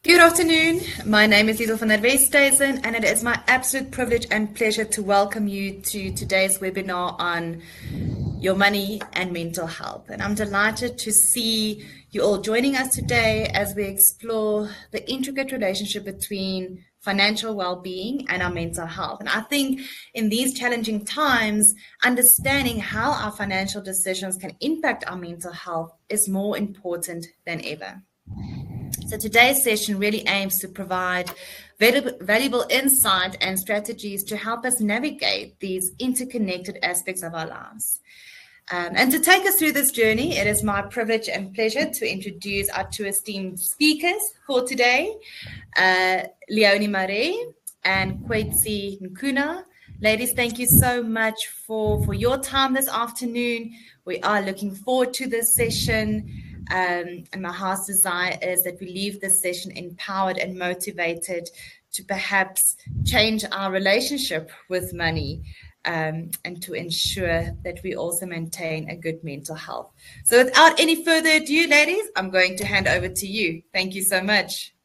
Good afternoon. My name is Liesel van der Westhuizen, and it is my absolute privilege and pleasure to welcome you to today's webinar on your money and mental health. And I'm delighted to see you all joining us today as we explore the intricate relationship between financial well-being and our mental health. And I think in these challenging times, understanding how our financial decisions can impact our mental health is more important than ever. So today's session really aims to provide valuable insight and strategies to help us navigate these interconnected aspects of our lives. And to take us through this journey, it is my privilege and pleasure to introduce our two esteemed speakers for today, Leonie Marie and Kwetsi Nkuna. Ladies, thank you so much for your time this afternoon. We are looking forward to this session. And my heart's desire is that we leave this session empowered and motivated to perhaps change our relationship with money and to ensure that we also maintain a good mental health. So without any further ado, ladies, I'm going to hand over to you. Thank you so much.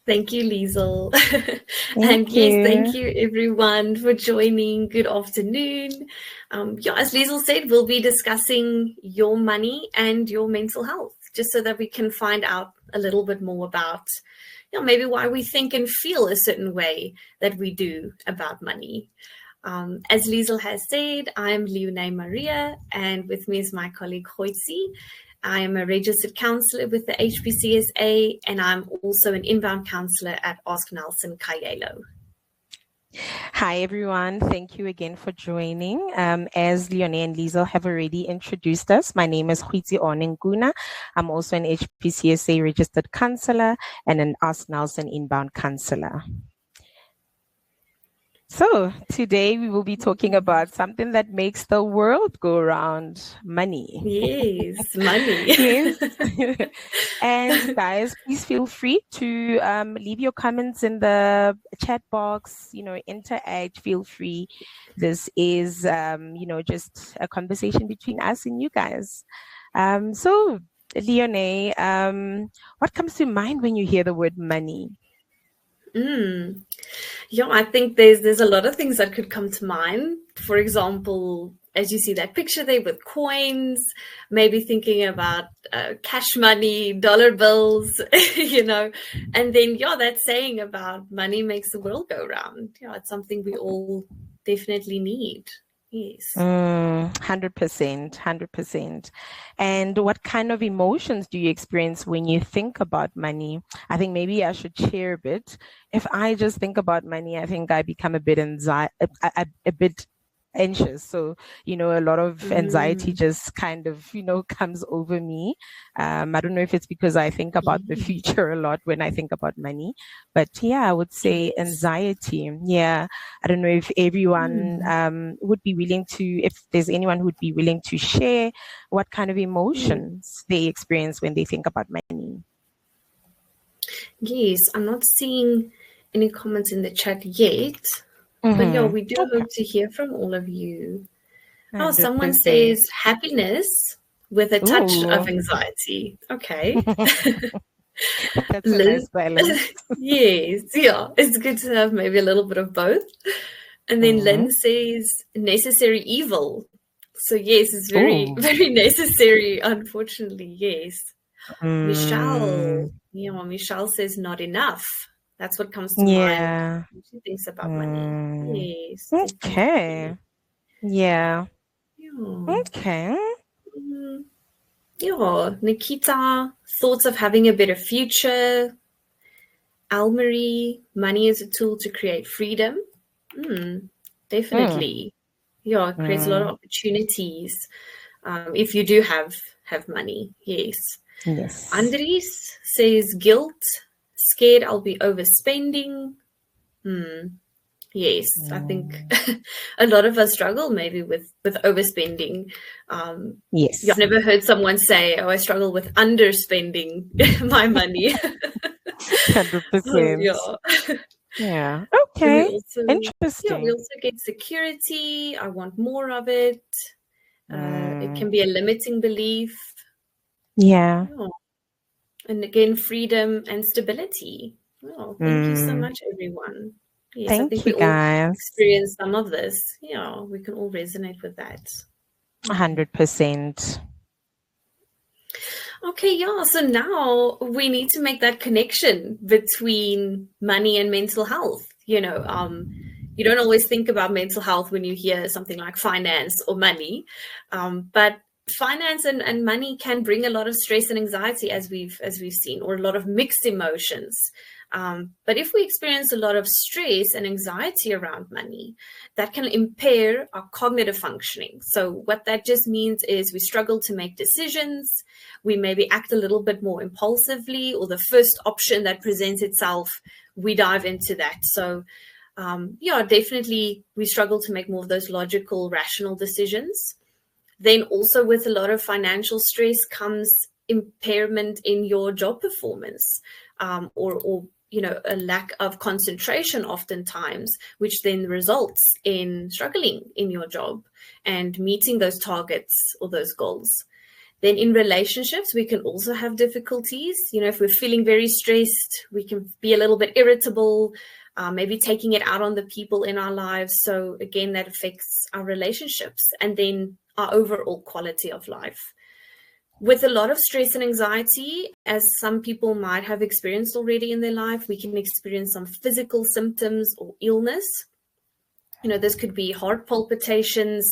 Thank you, Liesel. Yes, thank you everyone for joining. Good afternoon. As Liesel said, we'll be discussing your money and your mental health, just so that we can find out a little bit more about, maybe why we think and feel a certain way that we do about money. As Liesel has said, I'm Leonie Maria, and with me is my colleague Kwetsi. I am a registered counsellor with the HPCSA, and I'm also an inbound counsellor at Ask Nelson Kaelo. Hi, everyone. Thank you again for joining. As Leonie and Liesel have already introduced us, my name is Kwetsi Nkuna. I'm also an HPCSA registered counsellor and an Ask Nelson inbound counsellor. So today we will be talking about something that makes the world go round, money. Yes, money. Yes. And guys, please feel free to leave your comments in the chat box, interact, feel free. This is, just a conversation between us and you guys. So Leonie, what comes to mind when you hear the word money? I think there's a lot of things that could come to mind. For example, as you see that picture there with coins, maybe thinking about cash money, dollar bills, and then, that saying about money makes the world go round. It's something we all definitely need. Yes. 100%. And what kind of emotions do you experience when you think about money? I think maybe I should share a bit. If I just think about money, I think I become a bit anxious. So, a lot of anxiety just kind of, comes over me. I don't know if it's because I think about the future a lot when I think about money, but I would say anxiety. I don't know if everyone would be willing to, if there's anyone who would be willing to share what kind of emotions they experience when they think about money. Yes, I'm not seeing any comments in the chat yet. But we do hope to hear from all of you. 100%. Someone says happiness with a touch of anxiety. Okay. That's a nice balance. Yes, it's good to have maybe a little bit of both. And then Lynn says necessary evil. So yes, it's very, very necessary, unfortunately, yes. Michelle says not enough. That's what comes to mind. She thinks about money. Yes. Okay. Yeah. Okay. Nikita, thoughts of having a better future. Almarie, money is a tool to create freedom. Definitely. It creates a lot of opportunities if you do have money. Yes. Andries says guilt. Scared I'll be overspending. Yes, I think a lot of us struggle maybe with overspending. Yes. I've never heard someone say, I struggle with underspending my money. 100%. Yeah. Okay. Interesting. We also get security. I want more of it. It can be a limiting belief. Yeah. And again, freedom and stability. Oh, thank you so much, everyone. Yes, I think Thank we you, all guys. experience some of this. Yeah, we can all resonate with that. 100%. Okay, yeah. So now we need to make that connection between money and mental health. You don't always think about mental health when you hear something like finance or money, but finance and money can bring a lot of stress and anxiety, as we've seen, or a lot of mixed emotions. But if we experience a lot of stress and anxiety around money, that can impair our cognitive functioning. So what that just means is we struggle to make decisions. We maybe act a little bit more impulsively, or the first option that presents itself, we dive into that. So definitely we struggle to make more of those logical, rational decisions. Then also with a lot of financial stress comes impairment in your job performance, or a lack of concentration oftentimes, which then results in struggling in your job and meeting those targets or those goals. Then in relationships, we can also have difficulties. If we're feeling very stressed, we can be a little bit irritable, maybe taking it out on the people in our lives. So again, that affects our relationships and then our overall quality of life. With a lot of stress and anxiety, as some people might have experienced already in their life, we can experience some physical symptoms or illness. This could be heart palpitations,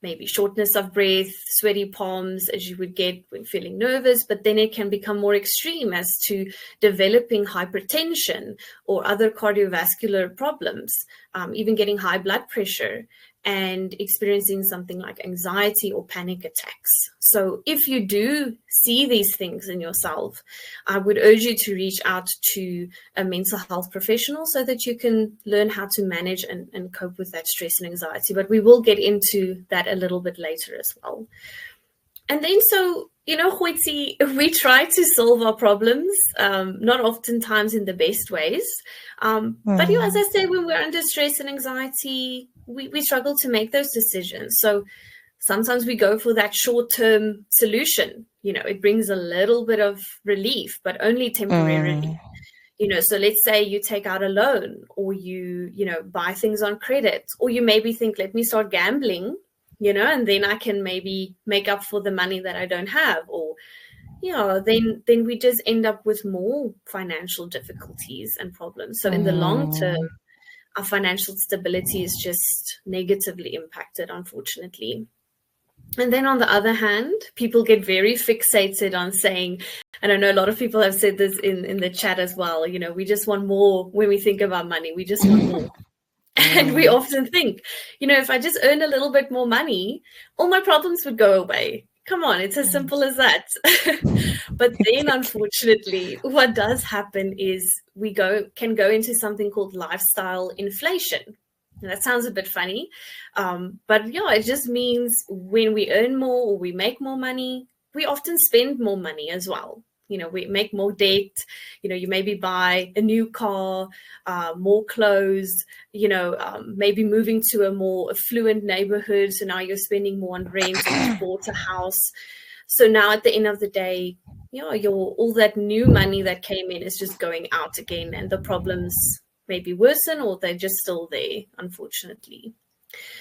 maybe shortness of breath, sweaty palms, as you would get when feeling nervous, but then it can become more extreme as to developing hypertension or other cardiovascular problems, even getting high blood pressure, and experiencing something like anxiety or panic attacks. So if you do see these things in yourself, I would urge you to reach out to a mental health professional so that you can learn how to manage and cope with that stress and anxiety. But we will get into that a little bit later as well. And then, Hoitzi, we try to solve our problems, not oftentimes in the best ways. But as I say, when we're under stress and anxiety, we struggle to make those decisions. So sometimes we go for that short-term solution. It brings a little bit of relief, but only temporarily. So let's say you take out a loan, or you buy things on credit, or you maybe think, let me start gambling, and then I can maybe make up for the money that I don't have, or then we just end up with more financial difficulties and problems. So in the long term, our financial stability is just negatively impacted, unfortunately. And then on the other hand, people get very fixated on saying, and I know a lot of people have said this in the chat as well, we just want more when we think about money. We just want more. And we often think, if I just earn a little bit more money, all my problems would go away. Come on, it's as simple as that. But then, unfortunately, what does happen is we can go into something called lifestyle inflation. And that sounds a bit funny, but it just means when we earn more or we make more money, we often spend more money as well. We make more debt. You maybe buy a new car, more clothes, maybe moving to a more affluent neighborhood. So now you're spending more on rent, or you bought a house. So now at the end of the day, all that new money that came in is just going out again, and the problems maybe worsen, or they're just still there, unfortunately.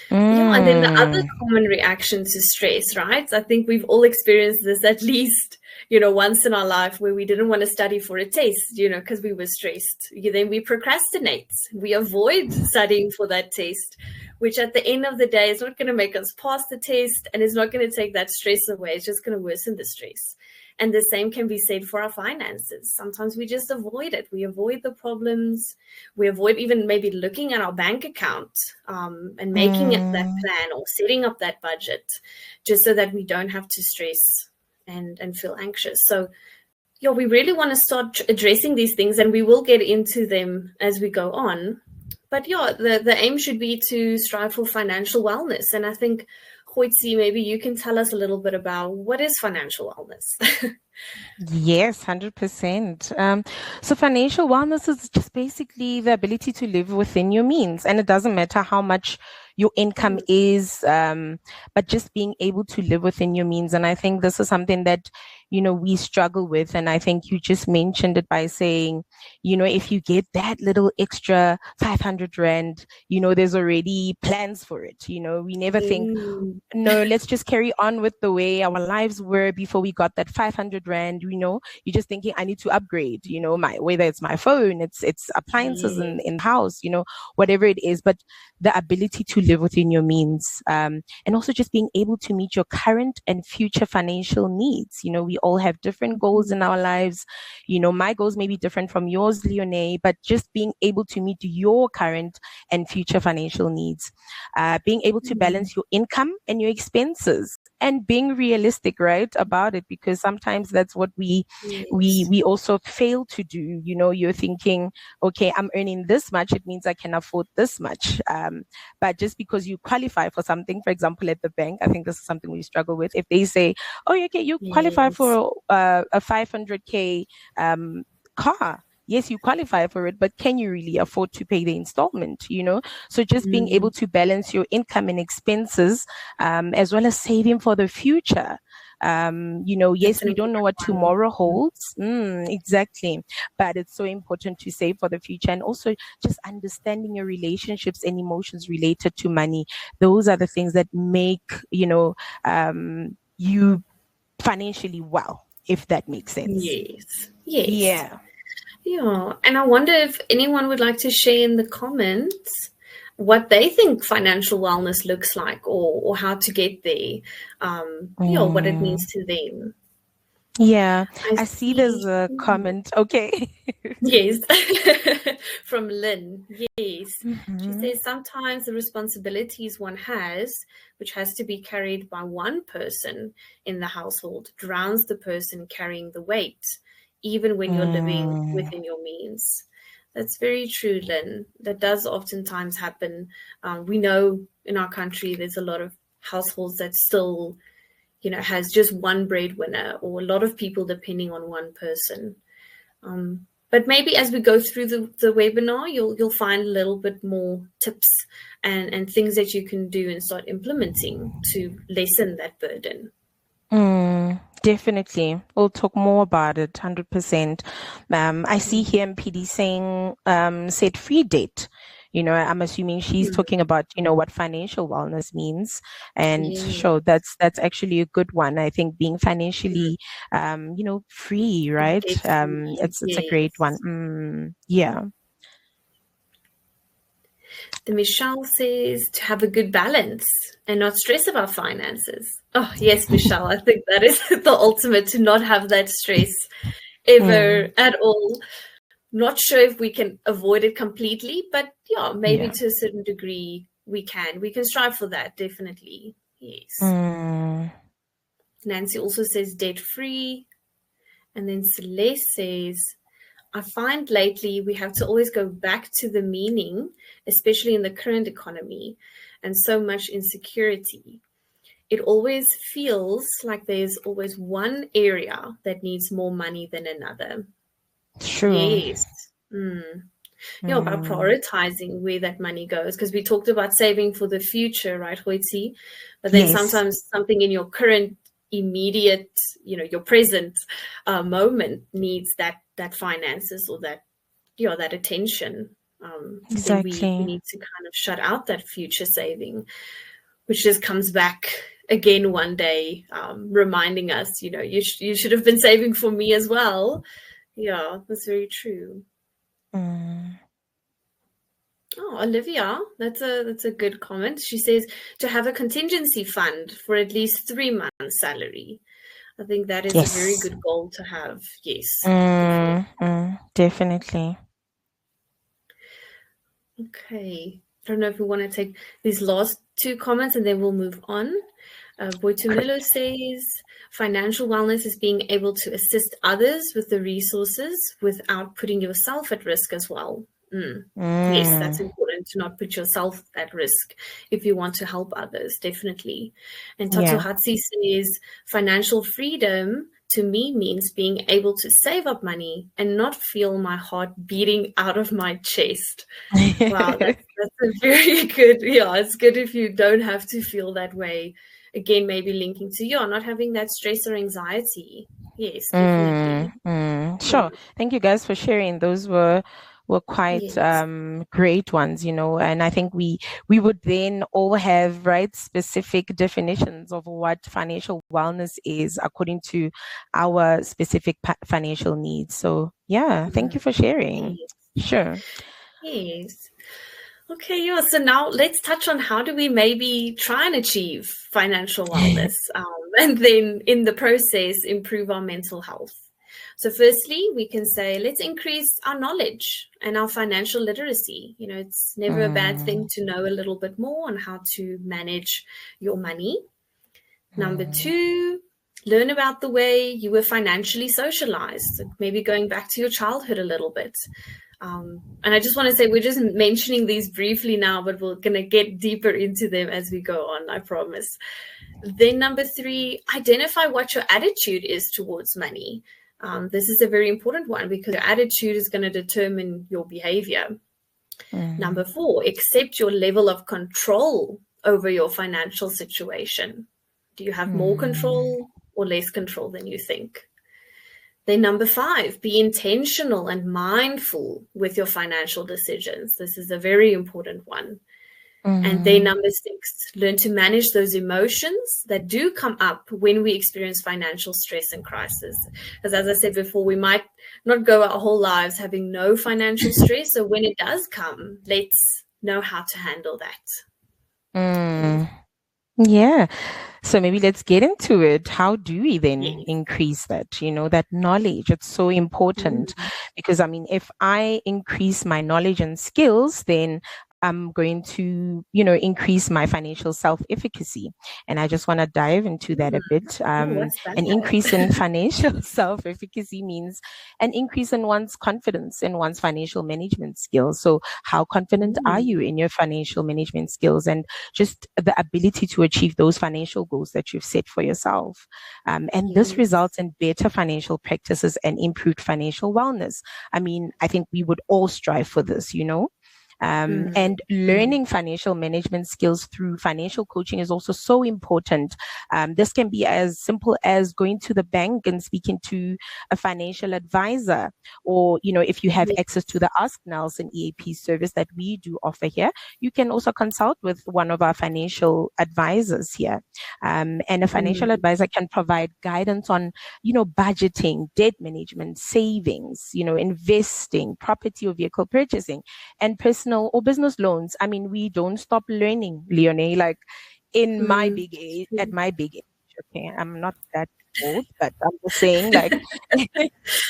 And then the other common reaction to stress, right? I think we've all experienced this at least, once in our life, where we didn't want to study for a test, because we were stressed. Then we procrastinate. We avoid studying for that test, which at the end of the day is not going to make us pass the test, and it's not going to take that stress away. It's just going to worsen the stress. And the same can be said for our finances. Sometimes we just avoid it. We avoid the problems. We avoid even maybe looking at our bank account and making it that plan, or setting up that budget, just so that we don't have to stress and feel anxious. So, we really want to start addressing these things, and we will get into them as we go on. But the aim should be to strive for financial wellness. And I think, Hoitzi, maybe you can tell us a little bit about what is financial wellness. Yes, 100%. So financial wellness is just basically the ability to live within your means. And it doesn't matter how much your income is, but just being able to live within your means. And I think this is something that, we struggle with. And I think you just mentioned it by saying, if you get that little extra 500 Rand, there's already plans for it. We never think, no, let's just carry on with the way our lives were before we got that 500 Rand. You're just thinking, I need to upgrade, whether it's my phone, it's appliances in the house, whatever it is, but the ability to live within your means, and also just being able to meet your current and future financial needs. We all have different goals in our lives. My goals may be different from yours, Leonie, but just being able to meet your current and future financial needs, being able to balance your income and your expenses, and being realistic, right, about it, because sometimes that's what we also fail to do. You're thinking, okay, I'm earning this much, it means I can afford this much. But just because you qualify for something, for example, at the bank, I think this is something we struggle with. If they say, oh, okay, you qualify for a 500K car. Yes, you qualify for it, but can you really afford to pay the installment? So just being able to balance your income and expenses, as well as saving for the future. Yes, we don't know what tomorrow holds. Exactly. But it's so important to save for the future, and also just understanding your relationships and emotions related to money. Those are the things that make, you financially well, if that makes sense. Yes. Yeah. And I wonder if anyone would like to share in the comments what they think financial wellness looks like, or how to get there, what it means to them. Yeah, I see there's a comment. Okay. Yes. From Lynn. Yes. She says sometimes the responsibilities one has, which has to be carried by one person in the household, drowns the person carrying the weight, even when you're living within your means. That's very true, Lynn. That does oftentimes happen. We know in our country there's a lot of households that still, has just one breadwinner, or a lot of people depending on one person. But maybe as we go through the webinar, you'll find a little bit more tips and things that you can do and start implementing to lessen that burden. Definitely. We'll talk more about it, 100%. I see here MPD saying, set free date. I'm assuming she's talking about, what financial wellness means. And sure, that's actually a good one. I think being financially, free, right? It's a great one. Yeah. The Michelle says to have a good balance and not stress about finances. Oh, yes, Michelle, I think that is the ultimate, to not have that stress ever at all. Not sure if we can avoid it completely, but maybe to a certain degree we can. We can strive for that, definitely. Yes. Nancy also says debt-free. And then Celeste says, I find lately we have to always go back to the meaning, especially in the current economy, and so much insecurity. It always feels like there's always one area that needs more money than another. True. Yes. About prioritizing where that money goes, because we talked about saving for the future, right, Hoitzi? But then sometimes something in your current immediate, your present moment needs that finances, or that that attention. Exactly. Then we need to kind of shut out that future saving, which just comes back again one day, reminding us, you should have been saving for me as well. Yeah, that's very true. Oh, Olivia, that's a good comment. She says to have a contingency fund for at least 3 months' salary. I think that is a very good goal to have. Yes. Definitely. Okay. I don't know if we want to take these last 2 comments and then we'll move on. Boitumelo says, financial wellness is being able to assist others with the resources without putting yourself at risk as well. Yes, that's important, to not put yourself at risk if you want to help others, definitely. And Tatohatsi says financial freedom to me means being able to save up money and not feel my heart beating out of my chest. Wow, that's a very good, it's good if you don't have to feel that way. Again, maybe linking to not having that stress or anxiety. Yes, definitely. Sure. Thank you guys for sharing. Those were quite great ones, and I think we would then all have specific definitions of what financial wellness is according to our specific financial needs. So thank you for sharing. Yes. Sure. Yes. Okay, so now let's touch on how do we maybe try and achieve financial wellness and then in the process improve our mental health. So firstly, we can say, let's increase our knowledge and our financial literacy. It's never a bad thing to know a little bit more on how to manage your money. Number 2, learn about the way you were financially socialized, maybe going back to your childhood a little bit. And I just want to say, we're just mentioning these briefly now, but we're going to get deeper into them as we go on, I promise. Then number 3, identify what your attitude is towards money. This is a very important one because your attitude is going to determine your behavior. Number 4, accept your level of control over your financial situation. Do you have more control or less control than you think? Then number 5, be intentional and mindful with your financial decisions. This is a very important one. And then number 6, learn to manage those emotions that do come up when we experience financial stress and crisis. Because as I said before, we might not go our whole lives having no financial stress. So when it does come, let's know how to handle that. Yeah. So maybe let's get into it. How do we then increase that, that knowledge? It's so important because, if I increase my knowledge and skills, then I'm going to, increase my financial self-efficacy. And I just want to dive into that a bit. An increase in financial self-efficacy means an increase in one's confidence in one's financial management skills. So how confident are you in your financial management skills and just the ability to achieve those financial goals that you've set for yourself? And this results in better financial practices and improved financial wellness. I think we would all strive for this, and learning financial management skills through financial coaching is also so important. This can be as simple as going to the bank and speaking to a financial advisor, or, if you have access to the Ask Nelson EAP service that we do offer here, you can also consult with one of our financial advisors here. And a financial advisor can provide guidance on, budgeting, debt management, savings, investing, property or vehicle purchasing, and personal or business loans. We don't stop learning, Leonie, like in my big age, at my big age. Okay, I'm not that old, but I'm just saying, like,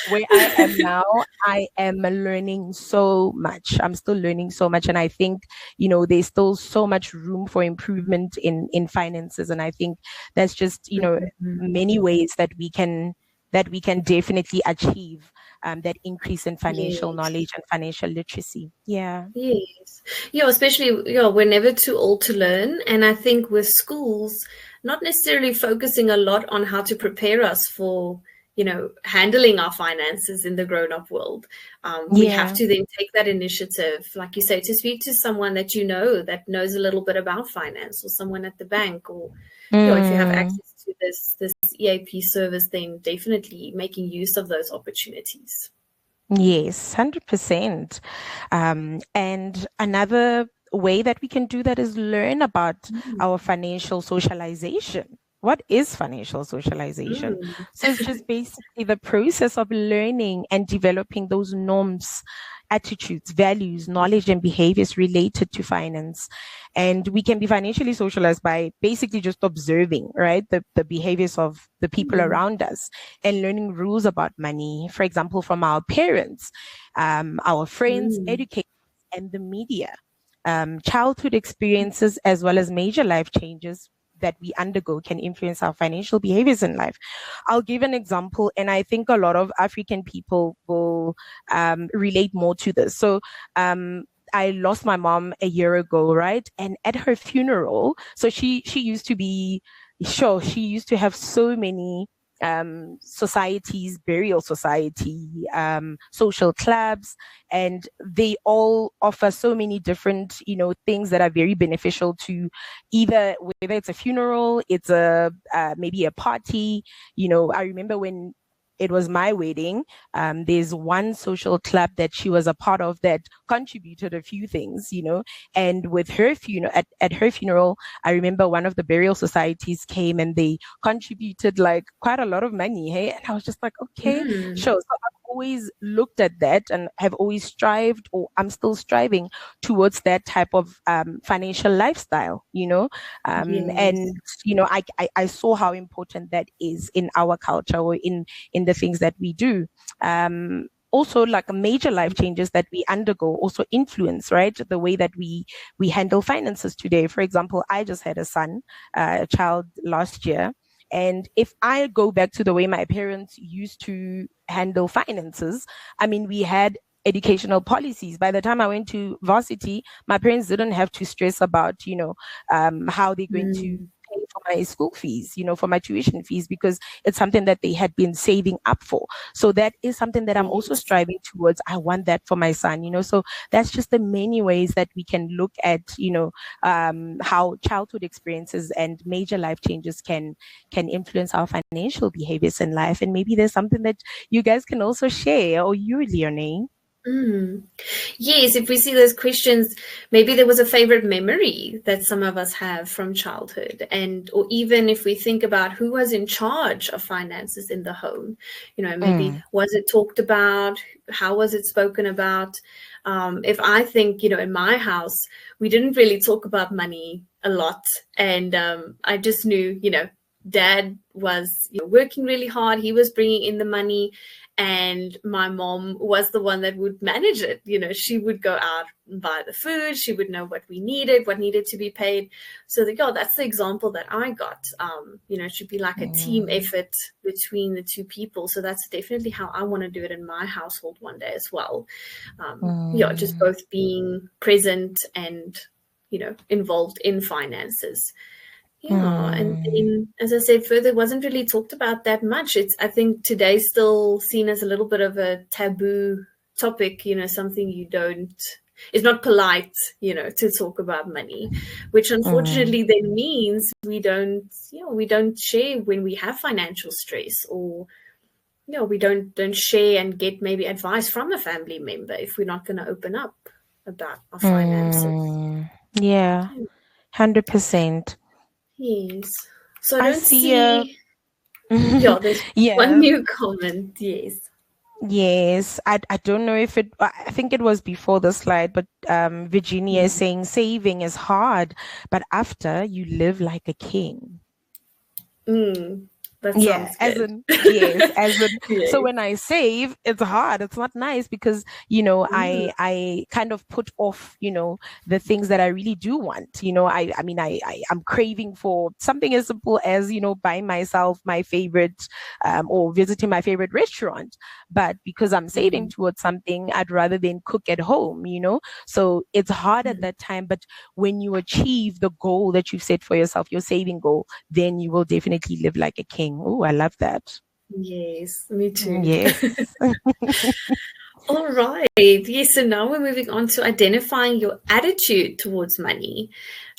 where I am now, I am learning so much. I'm still learning so much. And I think, there's still so much room for improvement in finances. And I think that's just, many ways that we can definitely achieve that increase in financial knowledge and financial literacy. Yes. Especially we're never too old to learn. And I think with schools not necessarily focusing a lot on how to prepare us for handling our finances in the grown-up world. We have to then take that initiative, like you say, to speak to someone that that knows a little bit about finance, or someone at the bank, or if you have access to this EAP service, then definitely making use of those opportunities. Yes, 100%. And another way that we can do that is learn about our financial socialization. What is financial socialization? So it's just basically the process of learning and developing those norms, attitudes, values, knowledge, and behaviors related to finance. And we can be financially socialized by basically just observing, right, the behaviors of the people around us and learning rules about money, for example, from our parents, our friends, educators, and the media. Childhood experiences as well as major life changes that we undergo can influence our financial behaviors in life. I'll give an example, and I think a lot of African people will relate more to this. So I lost my mom a year ago, right? And at her funeral, so she used to be, she used to have so many societies, burial society, social clubs, and they all offer so many different, things that are very beneficial to either, whether it's a funeral, it's a maybe a party. I remember when it was my wedding, there's one social club that she was a part of that contributed a few things, and with her funeral, at her funeral, I remember one of the burial societies came and they contributed like quite a lot of money. Hey, and I was just like, okay, sure. So I've always looked at that and have always strived, or I'm still striving towards that type of financial lifestyle, and I saw how important that is in our culture, or in the things that we do. Also, like major life changes that we undergo also influence, right, the way that we handle finances today. For example, I just had a child last year. And if I go back to the way my parents used to handle finances, I mean, we had educational policies. By the time I went to varsity, my parents didn't have to stress about, how they're going to pay for my school fees, for my tuition fees, because it's something that they had been saving up for. So that is something that I'm also striving towards. I want that for my son, so that's just the many ways that we can look at, how childhood experiences and major life changes can influence our financial behaviors in life. And maybe there's something that you guys can also share, or you, Leonie. Yes, if we see those questions, maybe there was a favorite memory that some of us have from childhood, or even if we think about who was in charge of finances in the home, maybe was it talked about? How was it spoken about? If I think, in my house, we didn't really talk about money a lot. And I just knew, Dad was working really hard. He was bringing in the money. And my mom was the one that would manage it. She would go out and buy the food. She would know what we needed, what needed to be paid. So that's the example that I got. It should be like a team effort between the two people. So that's definitely how I want to do it in my household one day as well. Just both being present and, involved in finances. And then, as I said, further, it wasn't really talked about that much. I think today's still seen as a little bit of a taboo topic, something it's not polite, to talk about money, which unfortunately then means we don't share when we have financial stress, or, we don't share and get maybe advice from a family member if we're not going to open up about our finances. Yeah, 100%. Yes. So I don't see there's one new comment. Yes. I don't know if I think it was before the slide, but Virginia is saying saving is hard, but after you live like a king. That sounds good. So when I save, it's hard. It's not nice because, I kind of put off, the things that I really do want. I'm craving for something as simple as, buying myself my favorite, or visiting my favorite restaurant. But because I'm saving towards something, I'd rather than cook at home, So it's hard at that time. But when you achieve the goal that you've set for yourself, your saving goal, then you will definitely live like a king. Oh, I love that. Yes, me too. Yes. All right. Yes, so now we're moving on to identifying your attitude towards money.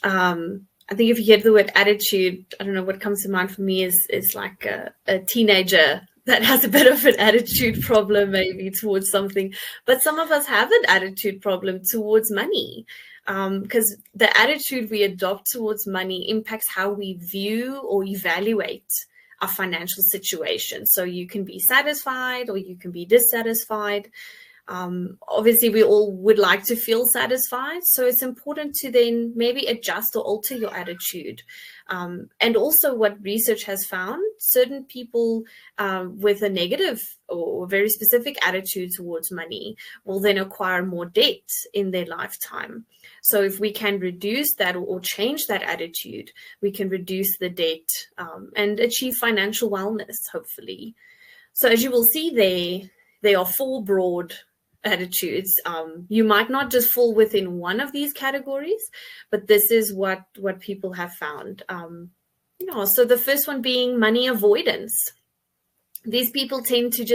I think if you hear the word attitude, I don't know, what comes to mind for me is like a teenager that has a bit of an attitude problem maybe towards something. But some of us have an attitude problem towards money. Because the attitude we adopt towards money impacts how we view or evaluate our financial situation. So you can be satisfied or you can be dissatisfied. Obviously, we all would like to feel satisfied. So it's important to then maybe adjust or alter your attitude. And also what research has found, certain people with a negative or very specific attitude towards money will then acquire more debt in their lifetime. So if we can reduce that or change that attitude, we can reduce the debt and achieve financial wellness, hopefully. So as you will see there are 4 broad attitudes. You might not just fall within one of these categories, but this is what people have found. So the first one being money avoidance. These people tend to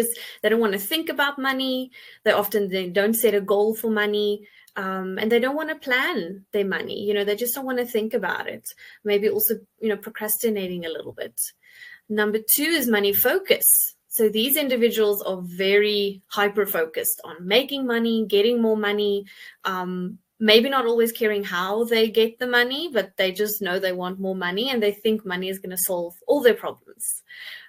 they don't want to think about money. They don't set a goal for money. And they don't want to plan their money. They just don't want to think about it. Maybe also, procrastinating a little bit. Number 2 is money focus. So these individuals are very hyper-focused on making money, getting more money, maybe not always caring how they get the money, but they just know they want more money and they think money is going to solve all their problems.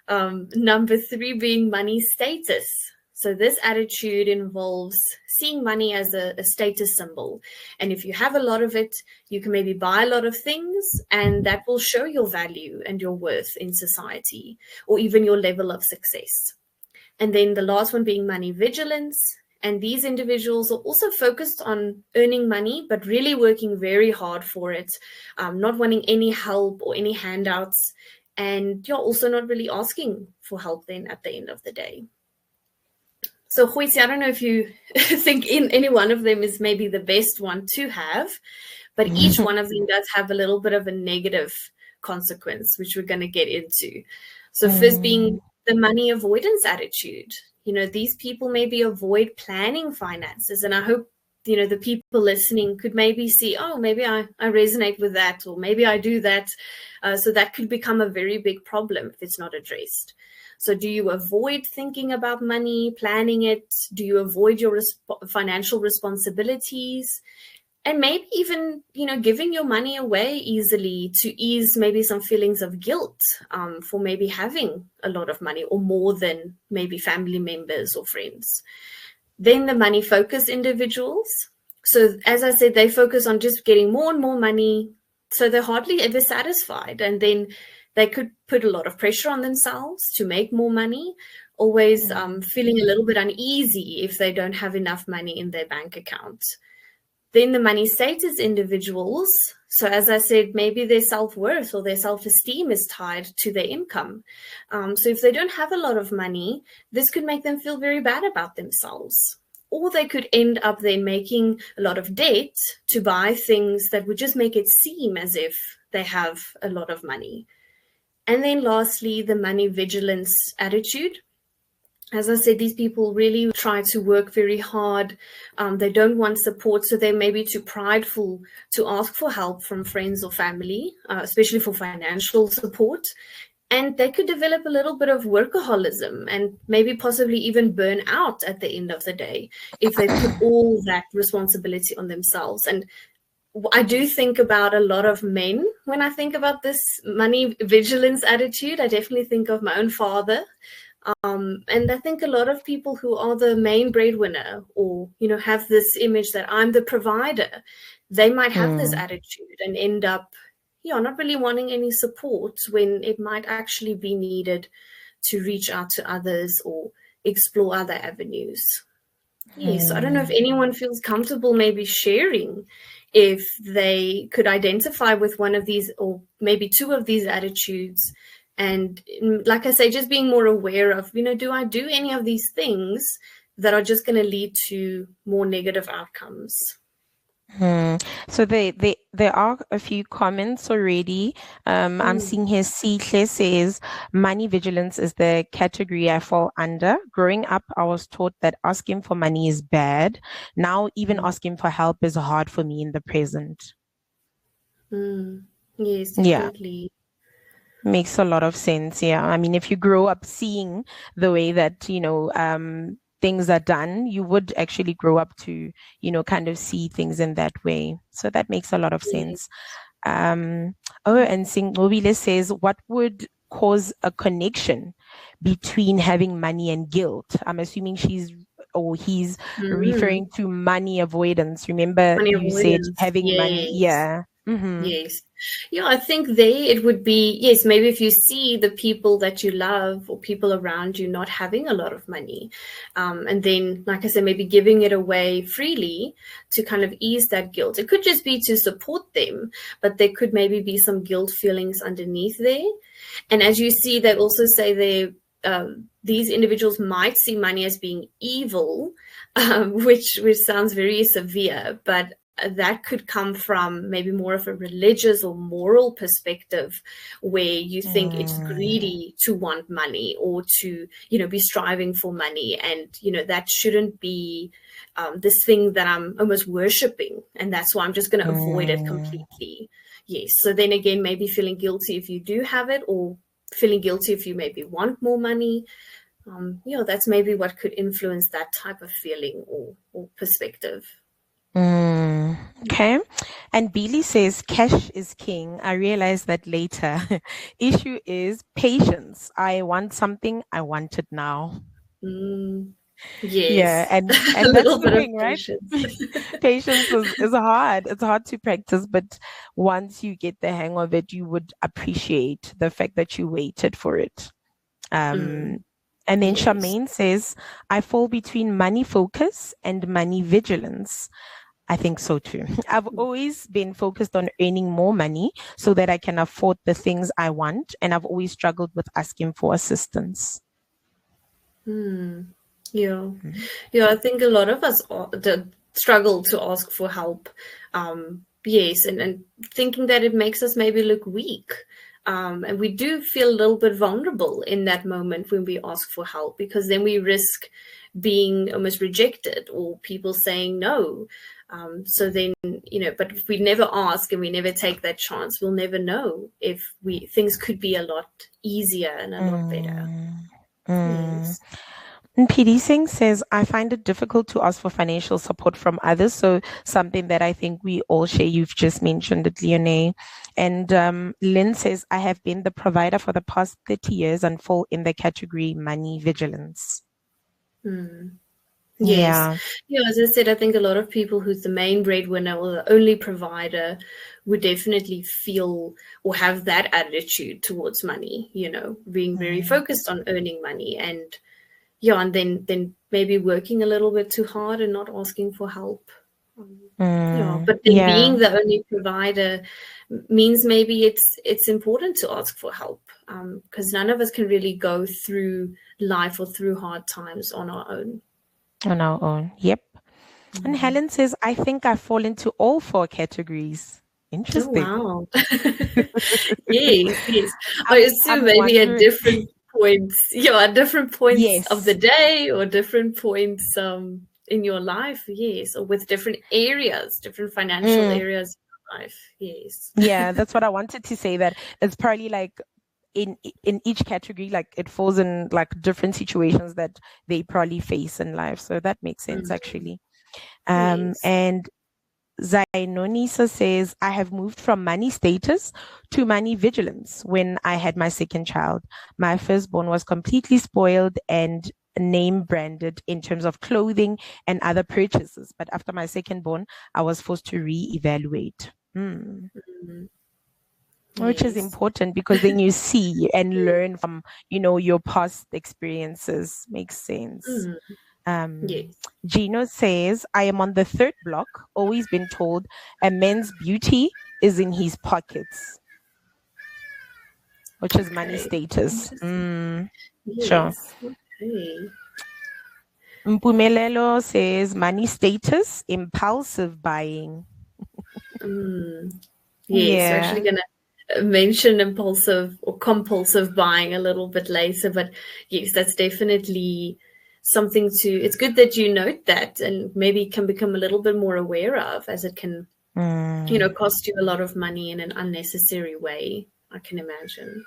Number 3 being money status. So this attitude involves seeing money as a status symbol. And if you have a lot of it, you can maybe buy a lot of things, and that will show your value and your worth in society, or even your level of success. And then the last one being money vigilance. And these individuals are also focused on earning money, but really working very hard for it, not wanting any help or any handouts. And you're also not really asking for help then at the end of the day. So, Khoisi, I don't know if you think any one of them is maybe the best one to have, but each one of them does have a little bit of a negative consequence, which we're going to get into. So first being the money avoidance attitude. These people maybe avoid planning finances. And I hope, the people listening could maybe see, oh, maybe I resonate with that, or maybe I do that. So that could become a very big problem if it's not addressed. So do you avoid thinking about money, planning it? Do you avoid your financial responsibilities? And maybe even, giving your money away easily to ease maybe some feelings of guilt for maybe having a lot of money or more than maybe family members or friends. Then the money-focused individuals. So as I said, they focus on just getting more and more money. So they're hardly ever satisfied. And then they could put a lot of pressure on themselves to make more money, always feeling a little bit uneasy if they don't have enough money in their bank account. Then the money status individuals. So as I said, maybe their self-worth or their self-esteem is tied to their income. So if they don't have a lot of money, this could make them feel very bad about themselves. Or they could end up then making a lot of debt to buy things that would just make it seem as if they have a lot of money. And then lastly, the money vigilance attitude. As I said, these people really try to work very hard. They don't want support, so they may be too prideful to ask for help from friends or family, especially for financial support. And they could develop a little bit of workaholism and maybe possibly even burn out at the end of the day if they put all that responsibility on themselves. And I do think about a lot of men when I think about this money vigilance attitude. I definitely think of my own father. And I think a lot of people who are the main breadwinner or, have this image that I'm the provider, they might have this attitude and end up, not really wanting any support when it might actually be needed to reach out to others or explore other avenues. Yes, I don't know if anyone feels comfortable maybe sharing if they could identify with one of these or maybe two of these attitudes. And like I say, just being more aware of, do I do any of these things that are just going to lead to more negative outcomes? So there are a few comments already. I'm seeing here Sihle says, money vigilance is the category I fall under. Growing up, I was taught that asking for money is bad. Now, even asking for help is hard for me in the present. Yes, definitely. Yeah. Makes a lot of sense. Yeah. I mean, if you grow up seeing the way that, things are done, you would actually grow up to, kind of see things in that way. So that makes a lot of sense. And Singobile says, what would cause a connection between having money and guilt? I'm assuming he's referring to money avoidance. Remember you said having money. Yeah. Yes. Yeah, I think it would be, yes, maybe if you see the people that you love or people around you not having a lot of money, and then, like I said, maybe giving it away freely to kind of ease that guilt. It could just be to support them, but there could maybe be some guilt feelings underneath there. And as you see, they also say these individuals might see money as being evil, which sounds very severe, but that could come from maybe more of a religious or moral perspective, where you think it's greedy to want money or to, be striving for money. And, that shouldn't be this thing that I'm almost worshipping. And that's why I'm just going to avoid it completely. Yes. So then again, maybe feeling guilty if you do have it, or feeling guilty if you maybe want more money. That's maybe what could influence that type of feeling or perspective. Okay. And Billy says cash is king. I realized that later. Issue is patience. I want something, I want it now. Yes. Yeah, and that's the thing, right? Patience is hard. It's hard to practice, but once you get the hang of it, you would appreciate the fact that you waited for it. And then Charmaine says, I fall between money focus and money vigilance. I think so too. I've always been focused on earning more money so that I can afford the things I want. And I've always struggled with asking for assistance. Yeah. I think a lot of us struggle to ask for help. Yes. And thinking that it makes us maybe look weak. And we do feel a little bit vulnerable in that moment when we ask for help, because then we risk being almost rejected or people saying no. So then, but if we never ask and we never take that chance, we'll never know if things could be a lot easier and a lot better. Yes. And PD Singh says, I find it difficult to ask for financial support from others. So something that I think we all share. You've just mentioned it, Leonie. And Lynn says, I have been the provider for the past 30 years and fall in the category money vigilance. Yes. Yeah, as I said, I think a lot of people who's the main breadwinner or the only provider would definitely feel or have that attitude towards money, being very focused on earning money and then maybe working a little bit too hard and not asking for help. But then being the only provider means maybe it's important to ask for help, because none of us can really go through life or through hard times on our own. Yep. And Helen says, I think I fall into all 4 categories. Interesting. Oh, wow. Yes. I assume maybe at different points, at different points of the day or different points in your life, yes, or with different areas, different financial areas of life, yes. Yeah, that's what I wanted to say, that it's probably like in each category, like it falls in like different situations that they probably face in life. So that makes sense, actually. And Zainonisa says, I have moved from money status to money vigilance when I had my second child. My firstborn was completely spoiled and name branded in terms of clothing and other purchases. But after my secondborn, I was forced to reevaluate. Which is important, because then you see and learn from, your past experiences. Makes sense. Gino says, I am on the 3rd block, always been told a man's beauty is in his pockets, which is money status. Sure. Mpumelelo says, money status, impulsive buying. Yes, we're actually going to mention impulsive or compulsive buying a little bit later, but yes, that's definitely something it's good that you note that and maybe can become a little bit more aware of, as it can, cost you a lot of money in an unnecessary way, I can imagine.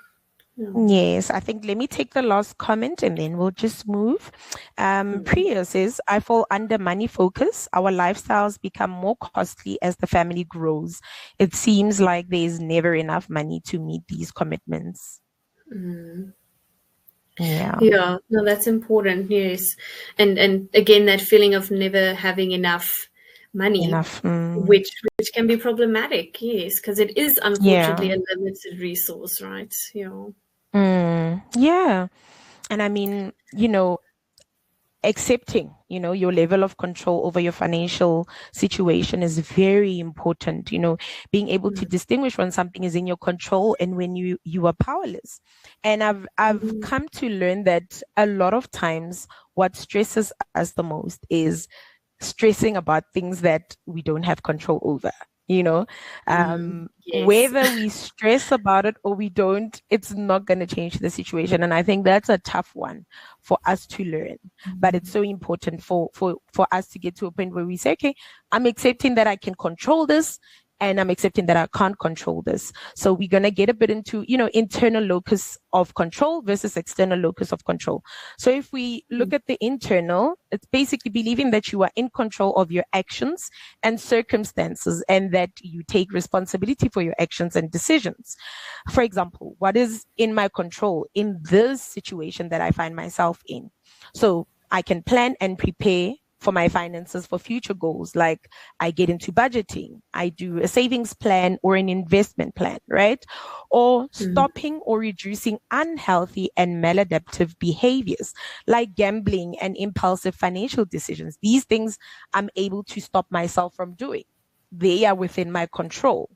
Yes, I think let me take the last comment and then we'll just move. Priya says, I fall under money focus. Our lifestyles become more costly as the family grows. It seems like there is never enough money to meet these commitments. Yeah, no, that's important. Yes. And again, that feeling of never having enough money, which can be problematic. Yes, because it is unfortunately a limited resource, right? Yeah. And I mean, accepting, your level of control over your financial situation is very important. Being able to distinguish when something is in your control and when you are powerless. And I've come to learn that a lot of times what stresses us the most is stressing about things that we don't have control over. Yes. Whether we stress about it or we don't, it's not going to change the situation. And I think that's a tough one for us to learn. But it's so important for us to get to a point where we say, okay, I'm accepting that I can control this, and I'm accepting that I can't control this. So we're going to get a bit into, internal locus of control versus external locus of control. So if we look at the internal, it's basically believing that you are in control of your actions and circumstances, and that you take responsibility for your actions and decisions. For example, what is in my control in this situation that I find myself in? So I can plan and prepare for my finances for future goals. Like I get into budgeting, I do a savings plan or an investment plan, right? Or stopping or reducing unhealthy and maladaptive behaviors like gambling and impulsive financial decisions. These things I'm able to stop myself from doing. They are within my control.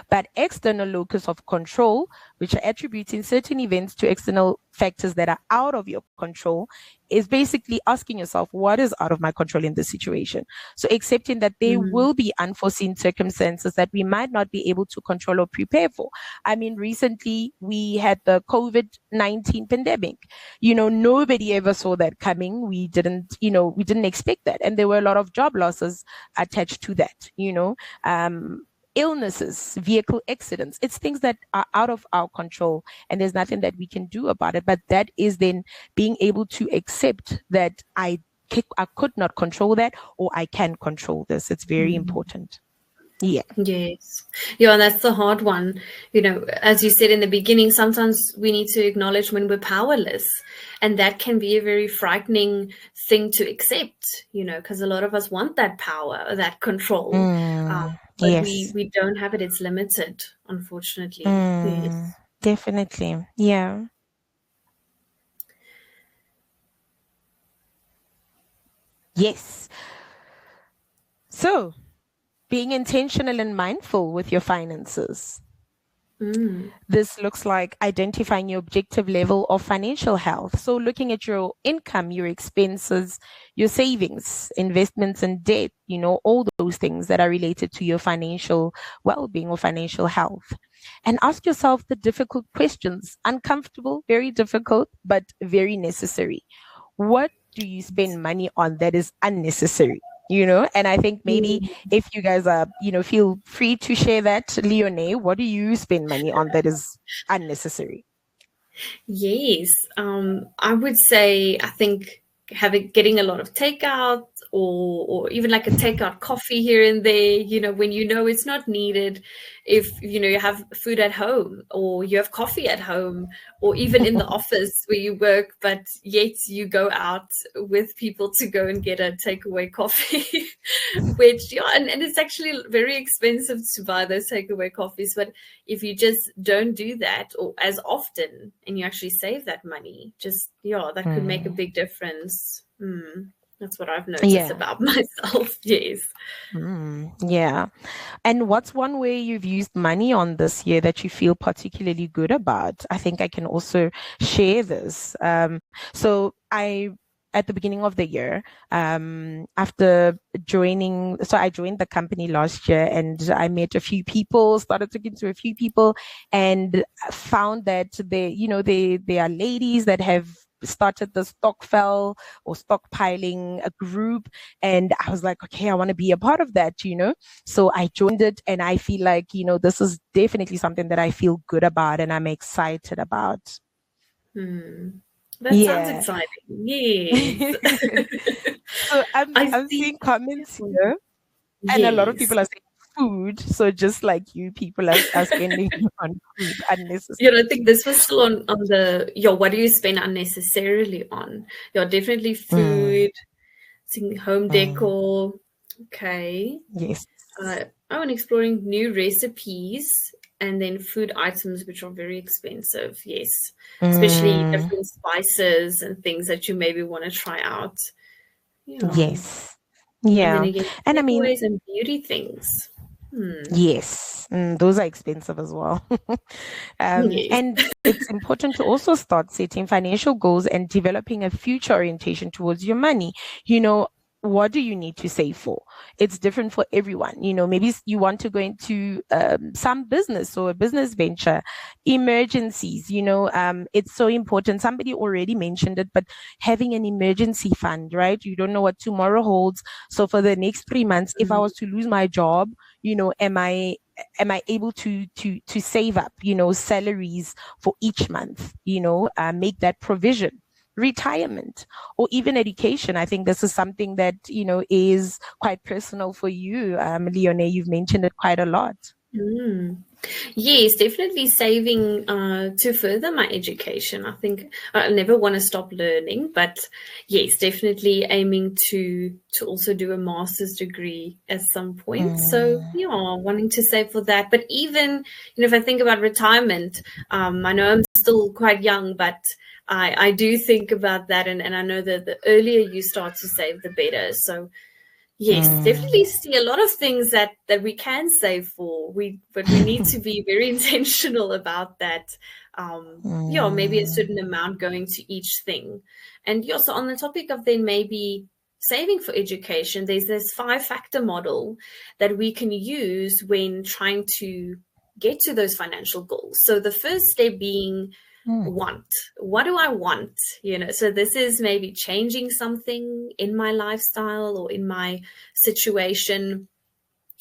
But external locus of control, which are attributing certain events to external factors that are out of your control, is basically asking yourself, what is out of my control in this situation? So accepting that there will be unforeseen circumstances that we might not be able to control or prepare for. I mean, recently we had the COVID-19 pandemic. Nobody ever saw that coming. We didn't expect that. And there were a lot of job losses attached to that, illnesses, vehicle accidents. It's things that are out of our control, and there's nothing that we can do about it. But that is then being able to accept that I could not control that, or I can control this. It's very important. Yeah. Yes. Yeah, that's the hard one. As you said in the beginning, sometimes we need to acknowledge when we're powerless. And that can be a very frightening thing to accept, because a lot of us want that power, that control. But yes. we don't have it. It's limited, unfortunately. Yes. Definitely. Yeah. Yes. So, being intentional and mindful with your finances. This looks like identifying your objective level of financial health. So looking at your income, your expenses, your savings, investments and debt, all those things that are related to your financial well-being or financial health. And ask yourself the difficult questions, uncomfortable, very difficult, but very necessary. What do you spend money on that is unnecessary? And I think maybe if you guys are, feel free to share that, Leonie, what do you spend money on that is unnecessary? Yes. I would say, I think getting a lot of takeout or even like a takeout coffee here and there, when it's not needed. If, you have food at home or you have coffee at home or even in the office where you work, but yet you go out with people to go and get a takeaway coffee, which, and it's actually very expensive to buy those takeaway coffees. But if you just don't do that or as often and you actually save that money, that could make a big difference. That's what I've noticed about myself. Yes. Yeah. And what's one way you've used money on this year that you feel particularly good about? I think I can also share this. So at the beginning of the year, after I joined the company last year, and I met a few people, started talking to a few people, and found that they are ladies that have started the stockfell or stockpiling a group, and I was like, okay, I want to be a part of that, so I joined it, and I feel like this is definitely something that I feel good about and I'm excited about. That sounds exciting. Yes. So I'm seeing comments here, and a lot of people are saying food. So just like you, people are spending on food unnecessarily. I think this was still on the what do you spend unnecessarily on? Definitely food, home decor. Okay. Yes. And exploring new recipes, and then food items which are very expensive. Yes. Especially different spices and things that you maybe want to try out. Yes. Yeah. And then again, and I mean, and beauty things. Yes, those are expensive as well. And it's important to also start setting financial goals and developing a future orientation towards your money. what do you need to save for? It's different for everyone. Maybe you want to go into some business or a business venture, emergencies, it's so important. Somebody already mentioned it, but having an emergency fund, right? You don't know what tomorrow holds. So for the next 3 months, if I was to lose my job, am I able to save up, salaries for each month, make that provision? Retirement or even education. I think this is something that, is quite personal for you. Leonie, you've mentioned it quite a lot. Yes, definitely saving to further my education. I think I never want to stop learning, but yes, definitely aiming to also do a master's degree at some point. So yeah, wanting to save for that. But even, if I think about retirement, I know I'm still quite young, but I do think about that, and I know that the earlier you start to save, the better. So yes, definitely see a lot of things that we can save for. But we need to be very intentional about that. Maybe a certain amount going to each thing. And so on the topic of then maybe saving for education, there's this 5-factor model that we can use when trying to get to those financial goals. So the first step being want. What do I want? So this is maybe changing something in my lifestyle or in my situation.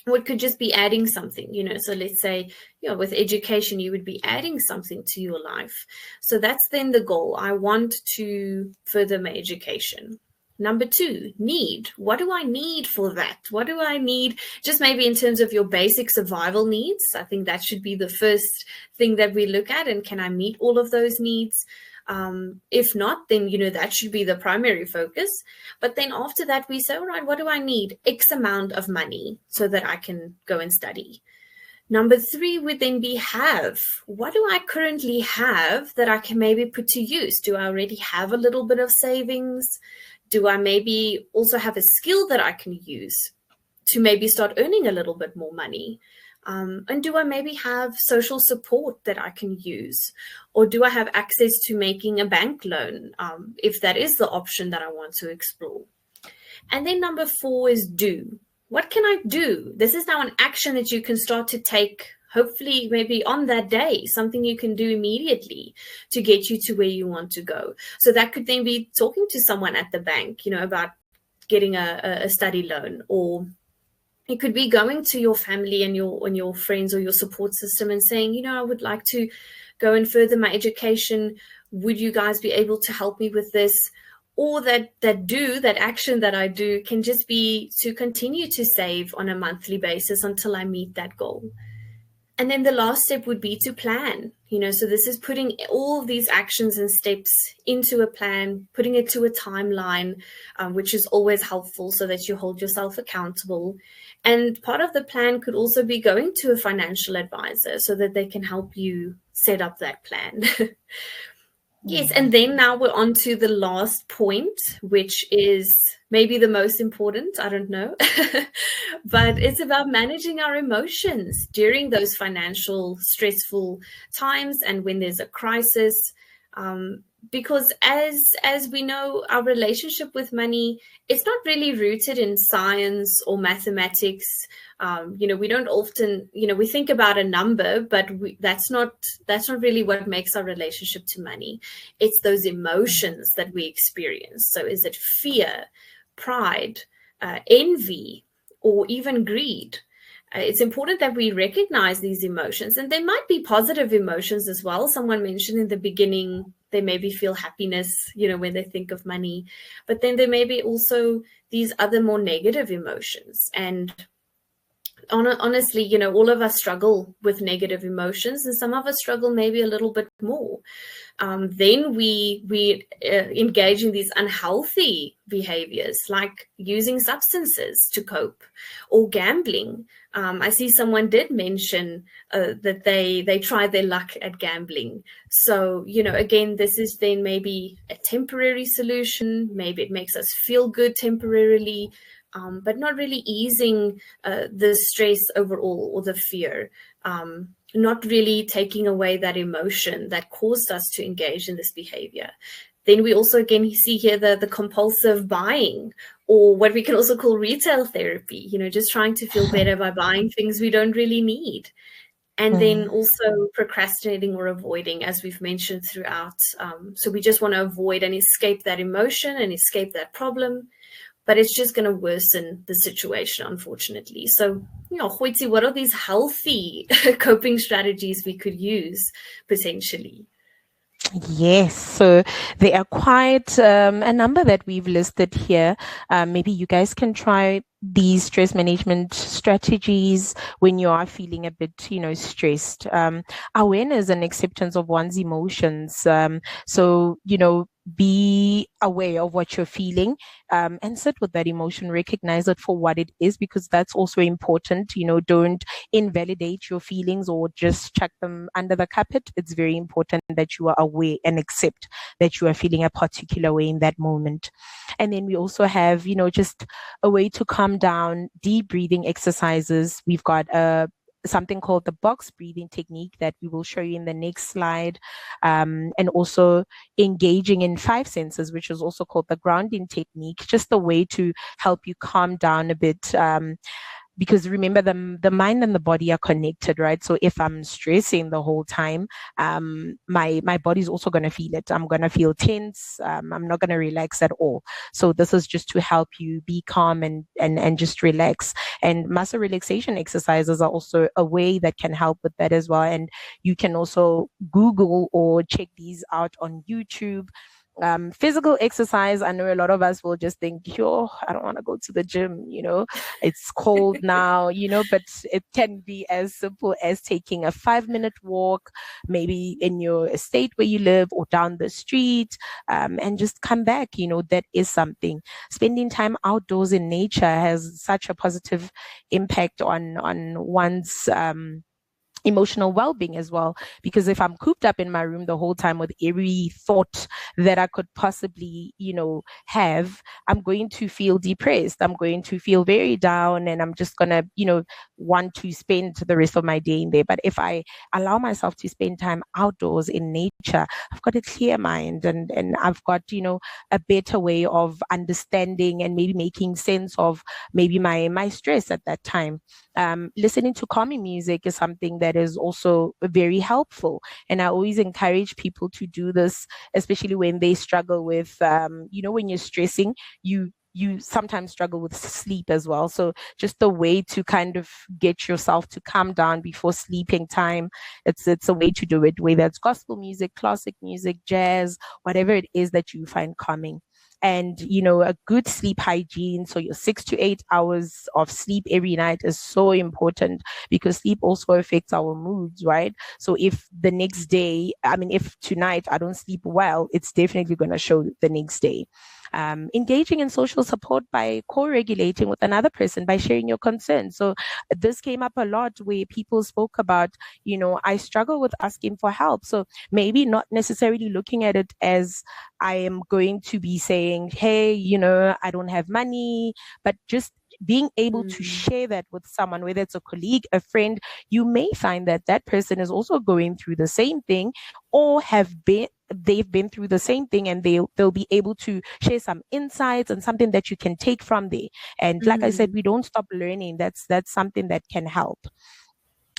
Or it could just be adding something, so let's say, with education, you would be adding something to your life. So that's then the goal. I want to further my education. Number 2, need. What do I need for that? What do I need? Just maybe in terms of your basic survival needs. I think that should be the first thing that we look at. And can I meet all of those needs? If not, then, that should be the primary focus. But then after that, we say, all right, what do I need? X amount of money so that I can go and study. Number 3 would then be have. What do I currently have that I can maybe put to use? Do I already have a little bit of savings? Do I maybe also have a skill that I can use to maybe start earning a little bit more money? And do I maybe have social support that I can use? Or do I have access to making a bank loan, if that is the option that I want to explore? And then number 4 is do. What can I do? This is now an action that you can start to take, hopefully maybe on that day, something you can do immediately to get you to where you want to go. So that could then be talking to someone at the bank, about getting a study loan, or it could be going to your family and your friends or your support system and saying, I would like to go and further my education. Would you guys be able to help me with this? Or that action that I do can just be to continue to save on a monthly basis until I meet that goal. And then the last step would be to plan, so this is putting all of these actions and steps into a plan, putting it to a timeline, which is always helpful so that you hold yourself accountable. And part of the plan could also be going to a financial advisor so that they can help you set up that plan. Yes, and then now we're on to the last point, which is maybe the most important, I don't know, but it's about managing our emotions during those financial stressful times and when there's a crisis. Because as we know, our relationship with money, it's not really rooted in science or mathematics. We don't often, we think about a number, but that's not really what makes our relationship to money. It's those emotions that we experience. So is it fear, pride, envy, or even greed? It's important that we recognize these emotions, and there might be positive emotions as well. Someone mentioned in the beginning, they maybe feel happiness, when they think of money, but then there may be also these other more negative emotions. And honestly, all of us struggle with negative emotions, and some of us struggle maybe a little bit more. Then we engage in these unhealthy behaviors like using substances to cope or gambling. I see someone did mention that they tried their luck at gambling. So, again, this is then maybe a temporary solution. Maybe it makes us feel good temporarily, but not really easing the stress overall or the fear. Not really taking away that emotion that caused us to engage in this behavior. Then we also, again, see here the compulsive buying or what we can also call retail therapy, just trying to feel better by buying things we don't really need. And then also procrastinating or avoiding, as we've mentioned throughout. So we just want to avoid and escape that emotion and escape that problem, but it's just going to worsen the situation, unfortunately. So, Hoiti, what are these healthy coping strategies we could use potentially? Yes, so there are quite a number that we've listed here. Maybe you guys can try these stress management strategies when you are feeling a bit, stressed. Awareness and acceptance of one's emotions. So, be aware of what you're feeling, and sit with that emotion, recognize it for what it is, because that's also important. Don't invalidate your feelings or just chuck them under the carpet. It's very important that you are aware and accept that you are feeling a particular way in that moment. And then we also have, just a way to calm down, deep breathing exercises. We've got something called the box breathing technique that we will show you in the next slide, and also engaging in 5 senses, which is also called the grounding technique, just a way to help you calm down a bit. Because remember, the mind and the body are connected, right? So if I'm stressing the whole time, my body's also going to feel it. I'm going to feel tense. I'm not going to relax at all. So this is just to help you be calm and just relax. And muscle relaxation exercises are also a way that can help with that as well. And you can also Google or check these out on YouTube. Physical exercise, I know a lot of us will just think, yo, I don't want to go to the gym, it's cold now, but it can be as simple as taking a 5-minute walk, maybe in your estate where you live or down the street, and just come back. That is something. Spending time outdoors in nature has such a positive impact on one's emotional well-being as well, because if I'm cooped up in my room the whole time with every thought that I could possibly have, I'm going to feel depressed, I'm going to feel very down, and I'm just gonna want to spend the rest of my day in there. But if I allow myself to spend time outdoors in nature, I've got a clear mind, and I've got a better way of understanding and maybe making sense of maybe my stress at that time. Listening to calming music is something that is also very helpful. And I always encourage people to do this, especially when they struggle with, when you're stressing, you sometimes struggle with sleep as well. So just a way to kind of get yourself to calm down before sleeping time. It's a way to do it, whether it's gospel music, classic music, jazz, whatever it is that you find calming. And, a good sleep hygiene. So your 6 to 8 hours of sleep every night is so important, because sleep also affects our moods, right? So if the next day, if tonight I don't sleep well, it's definitely going to show the next day. Engaging in social support by co-regulating with another person, by sharing your concerns. So this came up a lot where people spoke about, I struggle with asking for help. So maybe not necessarily looking at it as I am going to be saying, hey, I don't have money, but just being able to share that with someone, whether it's a colleague, a friend. You may find that that person is also going through the same thing, or they've been through the same thing, and they'll be able to share some insights and something that you can take from there. And like I said, we don't stop learning. That's something that can help.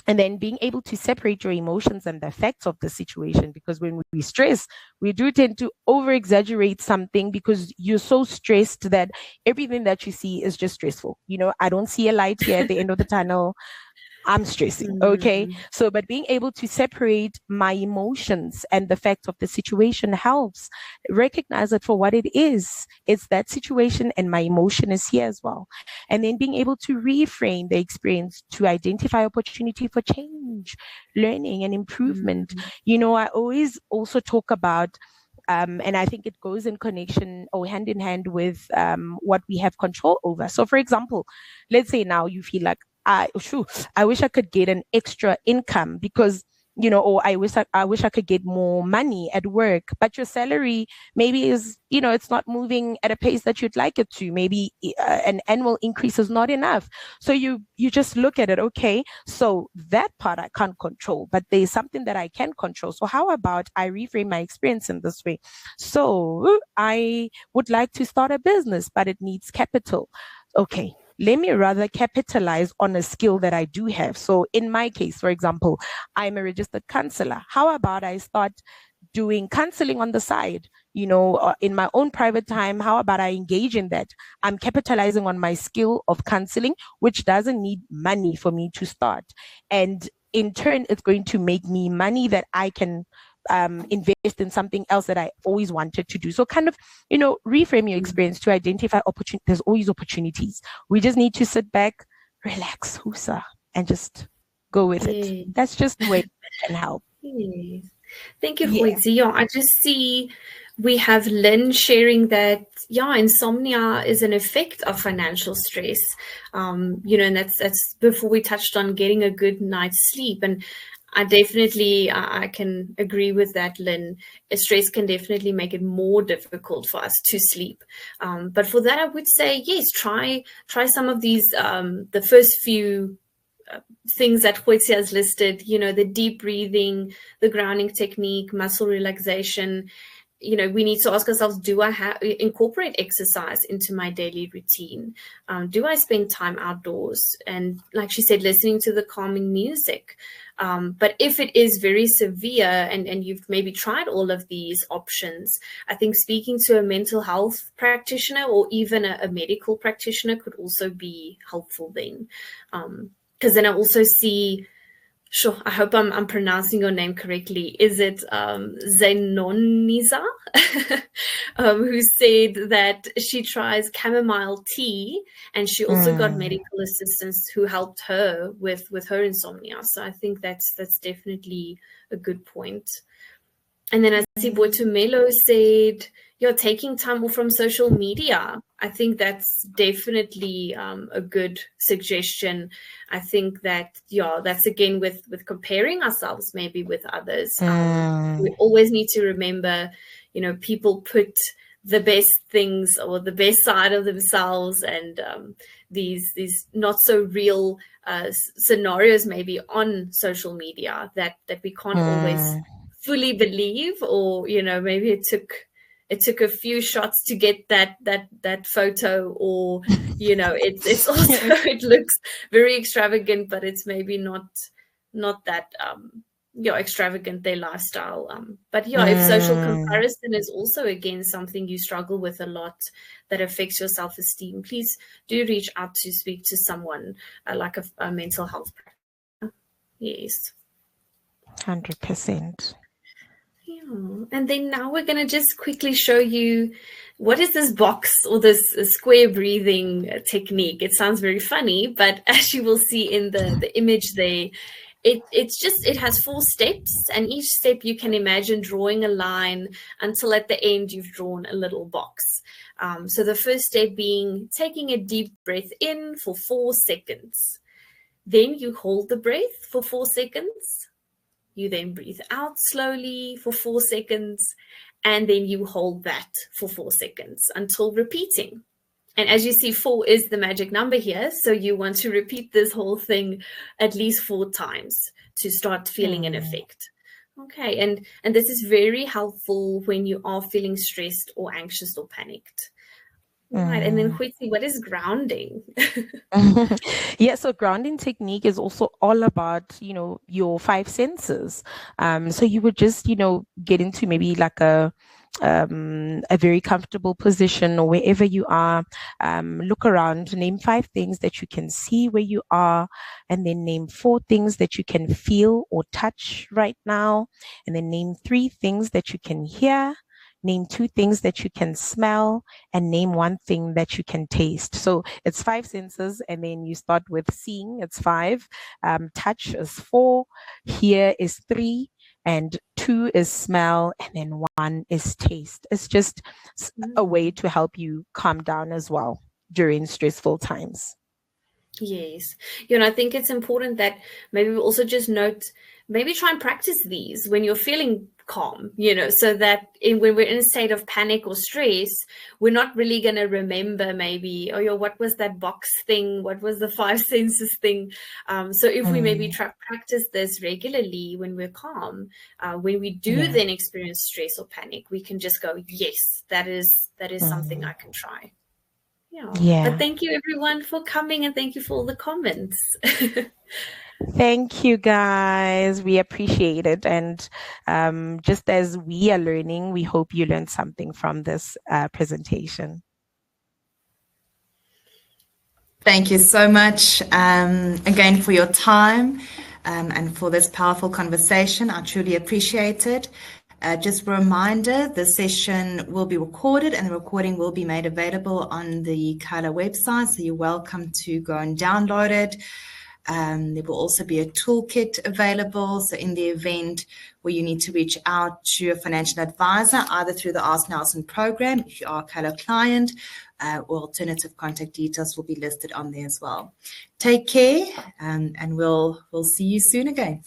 And then being able to separate your emotions and the effects of the situation, because when we stress, we do tend to over exaggerate something, because you're so stressed that everything that you see is just stressful. I don't see a light here at the end of the tunnel. I'm stressing. Okay. So, but being able to separate my emotions and the fact of the situation helps recognize it for what it is. It's that situation, and my emotion is here as well. And then being able to reframe the experience to identify opportunity for change, learning, and improvement. I always also talk about, and I think it goes in connection or hand in hand with what we have control over. So, for example, let's say now you feel like, I wish I could get an extra income, because or I wish I could get more money at work, but your salary maybe is, it's not moving at a pace that you'd like it to. Maybe an annual increase is not enough. So you just look at it, okay, so that part I can't control, but there's something that I can control. So how about I reframe my experience in this way? So I would like to start a business, but it needs capital. Okay, let me rather capitalize on a skill that I do have. So in my case, for example, I'm a registered counselor. How about I start doing counseling on the side, in my own private time? How about I engage in that? I'm capitalizing on my skill of counseling, which doesn't need money for me to start. And in turn, it's going to make me money that I can invest in something else that I always wanted to do. So kind of, reframe your experience to identify opportunities. There's always opportunities. We just need to sit back, relax, Husa, and just go with it. That's just the way it can help. Yes. Thank you, Khwezi. Yeah, I just see we have Lynn sharing that, insomnia is an effect of financial stress. And that's before we touched on getting a good night's sleep. And I definitely, I can agree with that, Lynn. Stress can definitely make it more difficult for us to sleep. But for that, I would say, yes, try some of these, the first few things that Khwezi has listed, the deep breathing, the grounding technique, muscle relaxation. We need to ask ourselves, do I incorporate exercise into my daily routine? Do I spend time outdoors? And like she said, listening to the calming music. But if it is very severe and you've maybe tried all of these options, I think speaking to a mental health practitioner or even a medical practitioner could also be helpful then. Because then I also see, sure, I hope I'm pronouncing your name correctly. Is it Zenoniza, who said that she tries chamomile tea, and she also got medical assistance who helped her with her insomnia. So I think that's definitely a good point. And then I see Boitumelo said, you're taking time off from social media. I think that's definitely a good suggestion. I think that, that's again with comparing ourselves maybe with others. We always need to remember, people put the best things or the best side of themselves and these not so real scenarios maybe on social media that we can't always fully believe, or maybe it took a few shots to get that photo, or it's also it looks very extravagant, but it's maybe not that extravagant, their lifestyle. But if social comparison is also again something you struggle with a lot that affects your self-esteem, please do reach out to speak to someone like a mental health practitioner. Yes, 100%. And then now we're going to just quickly show you what is this box or this square breathing technique. It sounds very funny, but as you will see in the image there, it has 4 steps, and each step you can imagine drawing a line until at the end you've drawn a little box. So the first step being taking a deep breath in for 4 seconds. Then you hold the breath for 4 seconds. You then breathe out slowly for 4 seconds, and then you hold that for 4 seconds until repeating. And as you see, 4 is the magic number here. So you want to repeat this whole thing at least 4 times to start feeling an effect. Okay, and this is very helpful when you are feeling stressed or anxious or panicked. Right, and then Khwezi, what is grounding? Yeah, so grounding technique is also all about, your 5 senses. So you would just, get into maybe like a very comfortable position or wherever you are. Look around, name 5 things that you can see where you are, and then name 4 things that you can feel or touch right now, and then name 3 things that you can hear. Name 2 things that you can smell, and name 1 thing that you can taste. So it's 5 senses, and then you start with seeing, it's 5. Touch is 4. Hear is 3. And 2 is smell, and then 1 is taste. It's just a way to help you calm down as well during stressful times. Yes. I think it's important that maybe we also just note maybe try and practice these when you're feeling calm, so that when we're in a state of panic or stress, we're not really going to remember maybe, what was that box thing? What was the 5 senses thing? So if we maybe practice this regularly when we're calm, when we do then experience stress or panic, we can just go, yes, that is something I can try. Yeah. But thank you everyone for coming, and thank you for all the comments. Thank you, guys. We appreciate it. And just as we are learning, we hope you learned something from this presentation. Thank you so much again for your time and for this powerful conversation. I truly appreciate it. Just a reminder, the session will be recorded and the recording will be made available on the Kaelo website, so you're welcome to go and download it. There will also be a toolkit available. So in the event where you need to reach out to a financial advisor, either through the Ask Nelson program, if you are a Kaelo client, or alternative contact details will be listed on there as well. Take care, and we'll see you soon again.